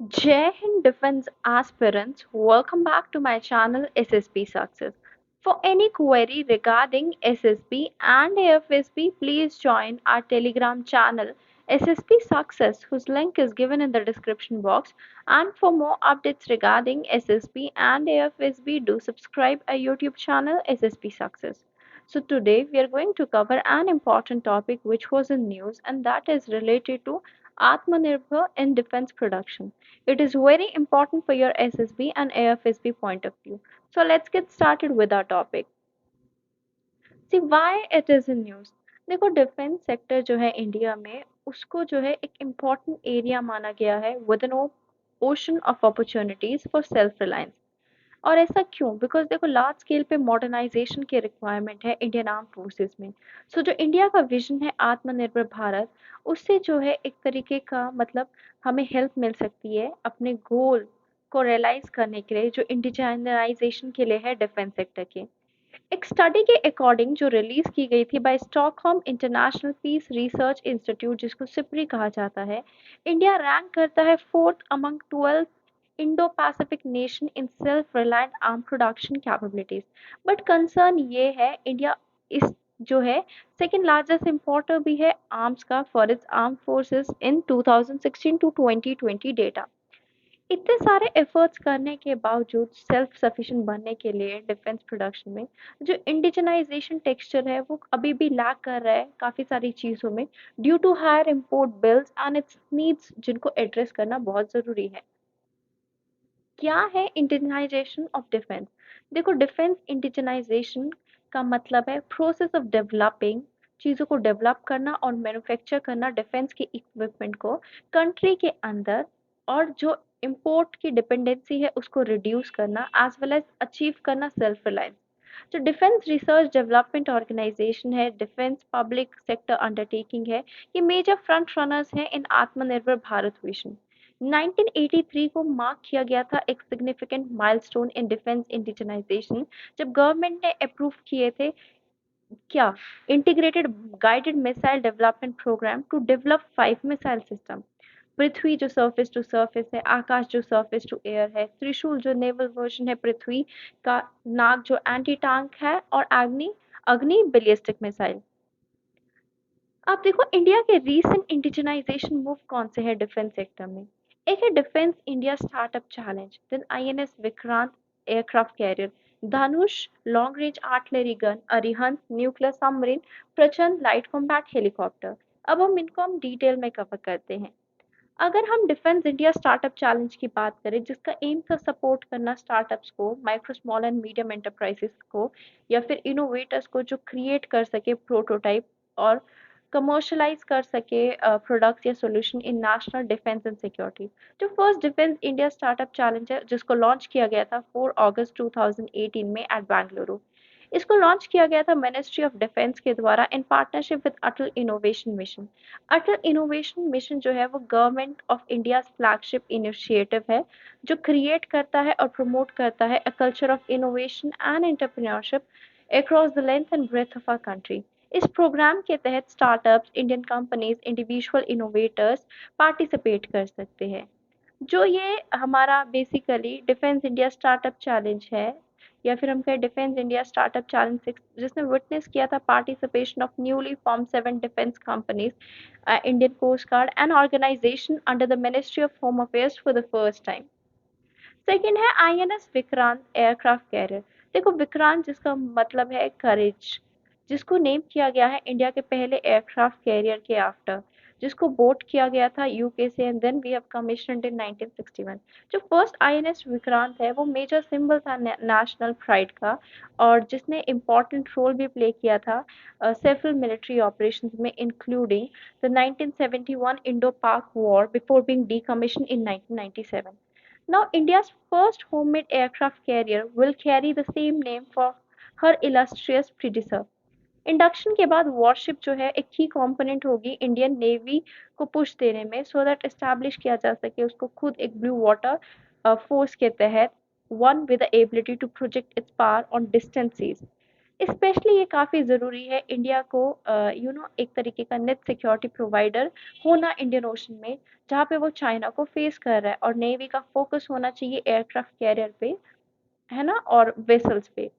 Jai Hind Defense aspirants, welcome back to my channel SSB Success. For any query regarding SSB and AFSB, please join our Telegram channel SSB Success, whose link is given in the description box. And for more updates regarding SSB and AFSB, do subscribe our YouTube channel SSB Success. So today we are going to cover an important topic which was in news, and that is related to Atmanirbhar in defense production. It is very important for your SSB and AFSB point of view. So let's get started with our topic. See why it is in news. देखो defence sector जो है India में उसको जो है एक important area माना गया है with N ocean of opportunities for self reliance. और ऐसा क्यों? बिकॉज देखो लार्ज स्केल पे मॉडर्नाइजेशन की रिक्वायरमेंट है इंडियन आर्म फोर्सेस में. सो जो इंडिया का विजन है आत्मनिर्भर भारत, उससे जो है एक तरीके का मतलब हमें हेल्प मिल सकती है अपने गोल को रियलाइज करने के लिए जो इंडिजिनाइजेशन के लिए है डिफेंस सेक्टर के. एक स्टडी के अकॉर्डिंग जो रिलीज की गई थी by Stockholm International Peace Research Institute, जिसको सिप्री कहा जाता है, इंडिया रैंक करता है fourth among 12 Indo Pacific nation in self reliant arm production capabilities. But concern ये है इंडिया इस जो है सेकेंड लार्जेस्ट इंपोर्टर भी है आर्म्स का for its arm forces in 2016 to 2020 data. इतने सारे एफर्ट्स करने के बावजूद सेल्फ सफिशिएंट बनने के लिए डिफेंस प्रोडक्शन में जो इंडिजनाइजेशन टेक्सचर है वो अभी भी लैक कर रहा है काफ़ी सारी चीज़ों में due to higher import bills and its needs, जिनको एड्रेस करना बहुत ज़रूरी है. क्या है इंडिजनाइजेशन ऑफ डिफेंस? देखो डिफेंस इंडिजनाइजेशन का मतलब है प्रोसेस ऑफ डेवलपिंग, चीज़ों को डेवलप करना और मैन्युफैक्चर करना डिफेंस के इक्विपमेंट को कंट्री के अंदर, और जो इम्पोर्ट की डिपेंडेंसी है उसको रिड्यूस करना एज वेल एज अचीव करना सेल्फ रिलायंस. जो डिफेंस रिसर्च डेवलपमेंट ऑर्गेनाइजेशन है, डिफेंस पब्लिक सेक्टर अंडरटेकिंग है, ये मेजर फ्रंट रनर्स हैं इन आत्मनिर्भर भारत विजन. 1983 को मार्क किया गया था एक significant milestone in defence indigenisation, जब गवर्नमेंट ने अप्रूव किए थे क्या integrated guided missile development programme to develop 5 missile system. Prithvi जो सरफेस टू सरफेस है, आकाश जो सरफेस टू एयर है, त्रिशूल जो नेवल वर्जन है पृथ्वी का, नाग जो एंटी टैंक है, और अग्नि अग्नि बैलिस्टिक मिसाइल. आप देखो इंडिया के रीसेंट इंडिजनाइजेशन मूव कौन से है डिफेंस सेक्टर में. एक है defence India startup challenge, then INS Vikrant aircraft carrier, Dhanush long range artillery gun, Arihant nuclear submarine, Prachand light combat helicopter. अब हम इनको डिटेल में कवर करते हैं. अगर हम डिफेंस इंडिया स्टार्टअप चैलेंज की बात करें, जिसका एम था सपोर्ट करना स्टार्टअप्स को, micro small and medium enterprises को, या फिर इनोवेटर्स को जो क्रिएट कर सके प्रोटोटाइप और कमर्शलाइज कर सके प्रोडक्ट्स या solution in national defence and security. जो first defence India startup challenge है जिसको लॉन्च किया गया था 4 अगस्त 2018 में एट बेंगलुरु. इसको लॉन्च किया गया था मिनिस्ट्री ऑफ डिफेंस के द्वारा in partnership with Atal Innovation Mission. Atal Innovation Mission जो है वो government of India flagship initiative है, जो क्रिएट करता है और प्रमोट करता है a culture of innovation and entrepreneurship across the length and breadth of our country. इस प्रोग्राम के तहत startups, Indian companies, individual innovators participate कर सकते हैं. जो ये हमारा basically defence India startup challenge है, या फिर हम कहें डिफेंस इंडिया स्टार्टअप चैलेंज 6, जिसने विटनेस किया था participation of newly form 7 defence companies, Indian Coast Guard and organisation under the ministry of Home Affairs for the first time. Second है INS Vikrant aircraft carrier. देखो विक्रांत जिसका मतलब है करेज, जिसको नेम किया गया है इंडिया के पहले एयरक्राफ्ट कैरियर के आफ्टर, जिसको बोट किया गया था यूके से, and then we have commissioned in 1961. जो फर्स्ट आईएनएस विक्रांत है वो मेजर सिंबल था नेशनल प्राइड का, और जिसने इम्पोर्टेंट रोल भी प्ले किया था सेवरल मिलिट्री ऑपरेशंस में, including the 1971 Indo Pak war before being decommissioned in 1997. Now, India's first homemade aircraft carrier will carry the same name for her illustrious predecessor. Induction के बाद worship जो है एक की कंपोनेंट होगी इंडियन नेवी को push देने में, सो दैट एस्टैब्लिश किया जा सके उसको खुद एक ब्लू वाटर फोर्स के तहत, one with the ability to project its power on distance seas. Specially ये काफ़ी ज़रूरी है इंडिया को एक तरीके का नेट सिक्योरिटी प्रोवाइडर होना इंडियन ओशन में, जहाँ पे वो चाइना को फेस कर रहा है, और नेवी का फोकस होना चाहिए एयरक्राफ्ट कैरियर पे, है ना, और वेसल्स पे।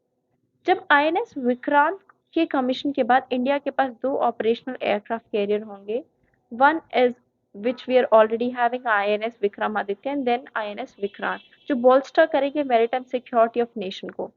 जब आईएनएस विक्रांत के कमीशन के बाद इंडिया के पास दो ऑपरेशनल एयरक्राफ्ट कैरियर होंगे। One is which we are already having INS Vikramaditya and then INS Vikrant, जो बोल्स्टर करेंगे मैरीटाइम सिक्योरिटी ऑफ नेशन को।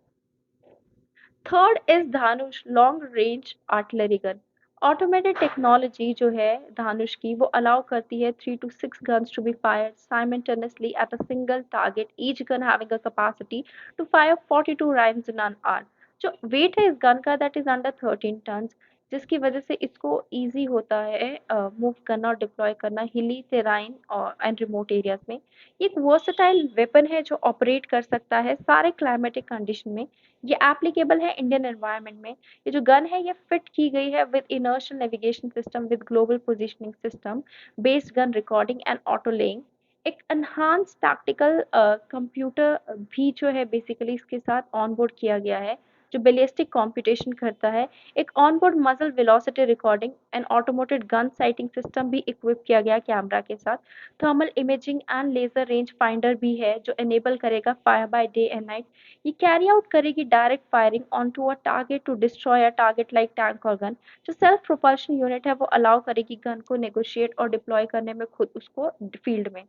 Third is Dhanush long range artillery gun. Automated technology जो है धानुष की, वो अलाउ करती है 3 to 6 guns to be fired simultaneously at a single target, each gun having a capacity to fire 42 rounds in an hour। जो wait है इस gun का, दैट इज अंडर 13 टन, जिसकी वजह से इसको इजी होता है मूव करना और डिप्लॉय करना हिली टेराइन और एंड रिमोट एरियाज में। ये एक वर्सटाइल वेपन है जो ऑपरेट कर सकता है सारे क्लाइमेटिक कंडीशन में। ये एप्लीकेबल है इंडियन एनवायरनमेंट में। ये जो गन है ये फिट की गई है with inertial navigation system with global positioning system, based gun recording and auto laying. एक एनहांस टैक्टिकल कंप्यूटर भी जो है बेसिकली इसके साथ ऑनबोर्ड किया गया है, जो बैलिस्टिक कंप्यूटेशन करता है। एक onboard muzzle velocity recording and automated gun sighting system भी इक्विप किया गया कैमरा के साथ। Thermal imaging and laser range finder भी है जो एनेबल करेगा fire by day and night. ये कैरी आउट करेगी direct firing on to a target to destroy a target like tank और गन। जो सेल्फ प्रोपल्शन यूनिट है वो अलाउ करेगी गन को नेगोशिएट और डिप्लॉय करने में खुद उसको फील्ड में।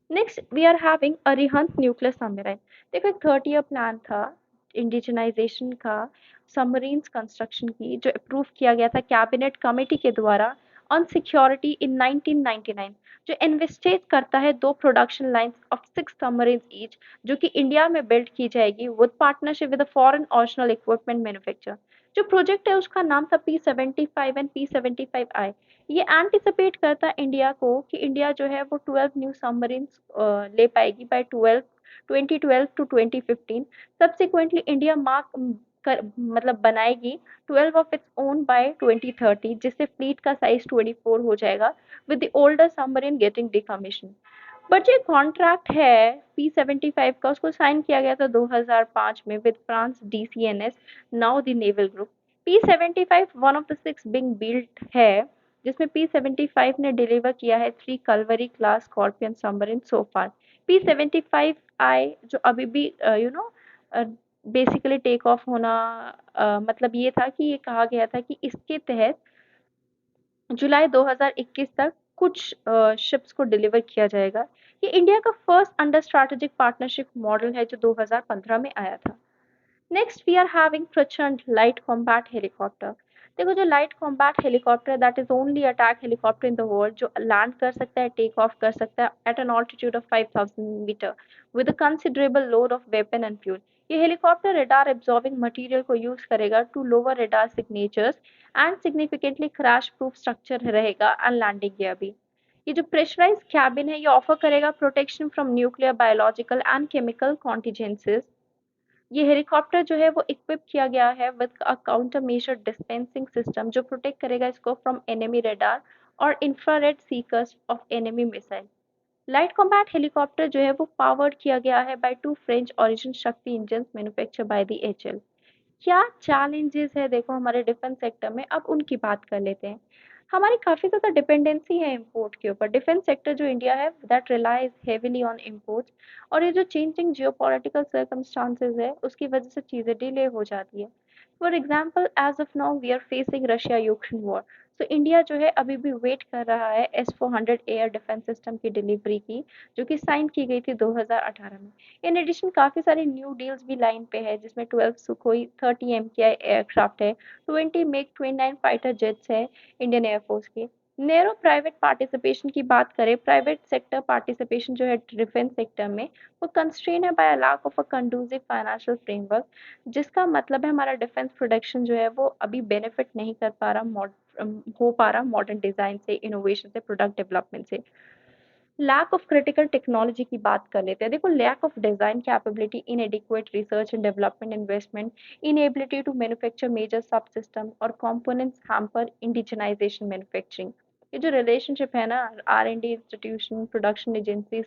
Next we are having Arihant nuclear submarine. देखो एक 30 ईयर प्लान था इंडिजिनाइजेशन का सबमरीन्स कंस्ट्रक्शन की, जो अप्रूव किया गया था कैबिनेट कमेटी के द्वारा ऑन सिक्योरिटी इन 1999, जो इन्वेस्टेट करता है दो production lines of 6 submarines each, जो कि इंडिया में बिल्ड की जाएगी with partnership with foreign original equipment manufacture. जो प्रोजेक्ट है उसका नाम था P75 एंड P75I। ये एंटिसिपेट करता है इंडिया को कि इंडिया जो है वो 12 न्यू सबमरीन्स ले पाएगी by 2012 to 2015। Subsequently India mark मतलब बनाएगी 12 ऑफ इट्स ओन बाय 2030, जिससे फ्लीट का साइज 24 हो जाएगा with the older submarine getting decommission. But जो कॉन्ट्रैक्ट है P75 का, उसको साइन किया गया था 2005 में with France DCNS, now the naval group. P75 one of the 6 being built है, जिसमें P75 ने डिलीवर किया है 3 कलवरी क्लास स्कॉर्पियन सबमरीन सो फार। P75I जो अभी भी बेसिकली टेक ऑफ होना, मतलब ये था कि ये कहा गया था कि इसके तहत जुलाई 2021 तक कुछ शिप्स को डिलीवर किया जाएगा। ये इंडिया का first under strategic partnership model है जो 2015 में आया था। Next we are having Prachand light combat helicopter. देखो जो light combat helicopter that is only attack helicopter in the world, जो लैंड कर सकता है, टेक ऑफ कर सकता है at an altitude of 5000 metre with a considerable load of weapon and fuel. ये हेलीकॉप्टर रेडार एब्जॉर्बिंग मटेरियल को use करेगा to lower radar signatures and significantly crash proof structure रहेगा एंड लैंडिंग गियर भी। ये जो प्रेशराइज कैबिन है ये offer करेगा protection from nuclear biological and chemical contingencies. ये हेलीकॉप्टर जो है वो इक्विप किया गया है with a counter measure dispensing system, जो प्रोटेक्ट करेगा इसको फ्रॉम एनिमी रेडार और infrared seekers of enemy missile. Light combat helicopter जो है वो पावर्ड किया गया है बाय 2 फ्रेंच ओरिजिन शक्ति engine manufacture by the HL। क्या चैलेंजेस है देखो हमारे डिफेंस सेक्टर में, अब उनकी बात कर लेते हैं। हमारी काफ़ी ज़्यादा डिपेंडेंसी है इंपोर्ट के ऊपर। डिफेंस सेक्टर जो इंडिया है that relies heavily on imports, और ये जो चेंजिंग जियोपॉलिटिकल सर्कमस्टांसेस है उसकी वजह से चीज़ें डिले हो जाती है। For example as of now we are facing Russia Ukraine war, तो इंडिया जो है अभी भी वेट कर रहा है S-400 एयर डिफेंस सिस्टम की डिलीवरी की, जो कि साइन की गई थी 2018 में। इन एडिशन काफ़ी सारे न्यू डील्स भी लाइन पे है, जिसमें 12 सुखोई 30 MKI एयरक्राफ्ट है, 20 मिग 29 फाइटर जेट्स है इंडियन एयरफोर्स के। नैरो प्राइवेट पार्टिसिपेशन की बात करें, प्राइवेट सेक्टर पार्टिसिपेशन जो है डिफेंस सेक्टर में, वो कंस्ट्रेन है by lack of a conducive financial framework, जिसका मतलब है हमारा डिफेंस प्रोडक्शन जो है वो अभी बेनिफिट नहीं कर पा रहा हो पा रहा मॉडर्न डिजाइन से, इनोवेशन से, प्रोडक्ट डेवलपमेंट से। लैक ऑफ क्रिटिकल टेक्नोलॉजी की बात कर लेते हैं। देखो lack of design capability, inadequate research and development investment, inability to manufacture major sub system और कंपोनेंट्स हैम्पर इंडिजिनाइजेशन मैन्युफैक्चरिंग। ये जो रिलेशनशिप है ना R&D इंस्टीट्यूशन, प्रोडक्शन एजेंसीज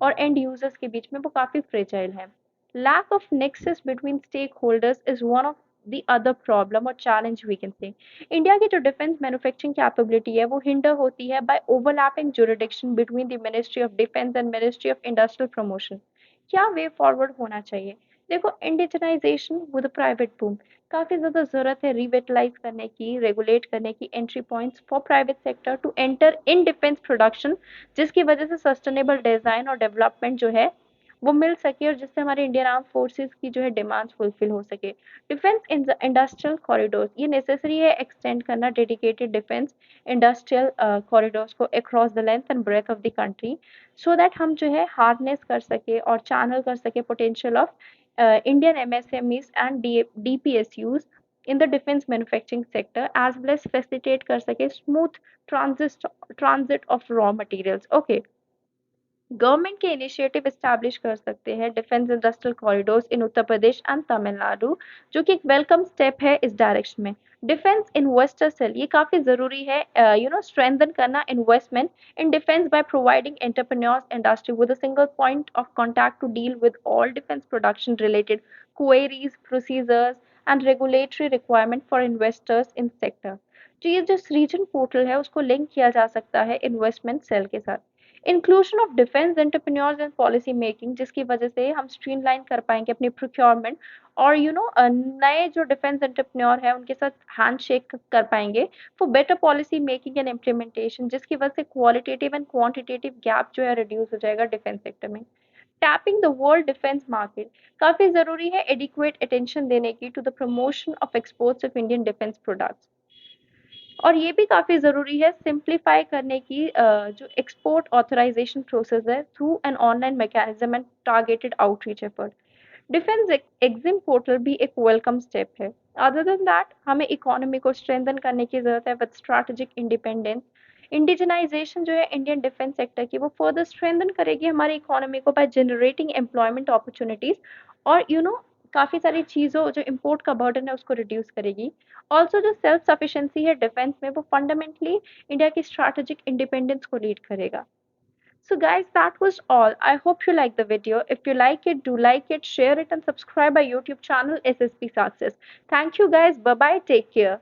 और एंड यूजर्स के बीच में, वो काफी फ्रेजाइल है। Lack of nexus between stakeholders is one of the other problem और challenge we can say. India की जो डिफेंस मैन्युफैक्चरिंग कैपेबिलिटी है वो हिंडर होती है by overlapping jurisdiction between the ministry of defence and ministry of industrial promotion. क्या way forward होना चाहिए? देखो, इंडिजनाइजेशन विद प्राइवेट बूम, काफी ज्यादा जरूरत है रिविटलाइज करने की, रेगुलेट करने की entry points for private sector to enter in defence production, जिसकी वजह से सस्टेनेबल डिजाइन और डेवलपमेंट जो है वो मिल सके और जिससे हमारे इंडियन आर्म फोर्सेस की जो है डिमांड्स फुलफिल हो सके। डिफेंस इंडस्ट्रियल कॉरिडोर्स, ये नेसेसरी है एक्सटेंड करना डेडिकेटेड डिफेंस इंडस्ट्रियल कॉरिडोर्स को across the length and breadth of the country, so that हम जो है हार्नेस कर सके और चैनल कर सके potential of Indian MSMEs and DPSUs in the defense manufacturing sector, as well as facilitate कर सके smooth transit of raw materials. Okay, government के इनिशिएटिव एस्टैब्लिश कर सकते हैं defence industrial corridors in Uttar Pradesh and Tamil Nadu, जो कि एक वेलकम स्टेप है इस डायरेक्शन में। डिफेंस इन्वेस्टर सेल, ये काफी जरूरी है स्ट्रेंथन करना investment in defence by providing entrepreneurs industry with a single point of contact to deal with all defence production related queries, procedures and regulatory requirement for investors in sector. तो ये जो reason portal है उसको link किया जा सकता है investment sell के साथ। Inclusion of defence entrepreneurs in policy making, जिसकी वजह से हम स्ट्रीमलाइन कर पाएंगे अपनी प्रोक्योरमेंट और नए जो डिफेंस एंटरप्रेन्योर है उनके साथ हैंड शेक कर पाएंगे for better policy making and implementation, जिसकी वजह से क्वालिटेटिव एंड क्वांटिटेटिव गैप जो है रिड्यूस हो जाएगा डिफेंस सेक्टर में। Tapping the world defence market, काफी जरूरी है एडिक्वेट अटेंशन देने की to the promotion of exports of Indian defence products. और ये भी काफ़ी ज़रूरी है सिंप्लीफाई करने की जो एक्सपोर्ट ऑथराइजेशन प्रोसेस है through an online mechanism and targeted outreach effort. Defence EXIM portal भी एक वेलकम स्टेप है। अदर देन दैट, हमें इकोनॉमी को स्ट्रेंथन करने की जरूरत है विद स्ट्रैटेजिक इंडिपेंडेंस। इंडिजनाइजेशन जो है इंडियन डिफेंस सेक्टर की वो फर्दर स्ट्रेंथन करेगी हमारी इकोनॉमी को बाय जनरेटिंग एम्प्लॉयमेंट अपॉर्चुनिटीज और काफ़ी सारी चीज़ों जो इम्पोर्ट का बर्डन है उसको रिड्यूस करेगी। ऑल्सो जो सेल्फ सफिशिएंसी है डिफेंस में वो फंडामेंटली इंडिया की स्ट्रैटेजिक इंडिपेंडेंस को लीड करेगा। So guys, that was all. I hope you liked the video. If you like it, do like it, share it, and subscribe our YouTube channel SSP Success. Thank you guys. Bye bye. Take care.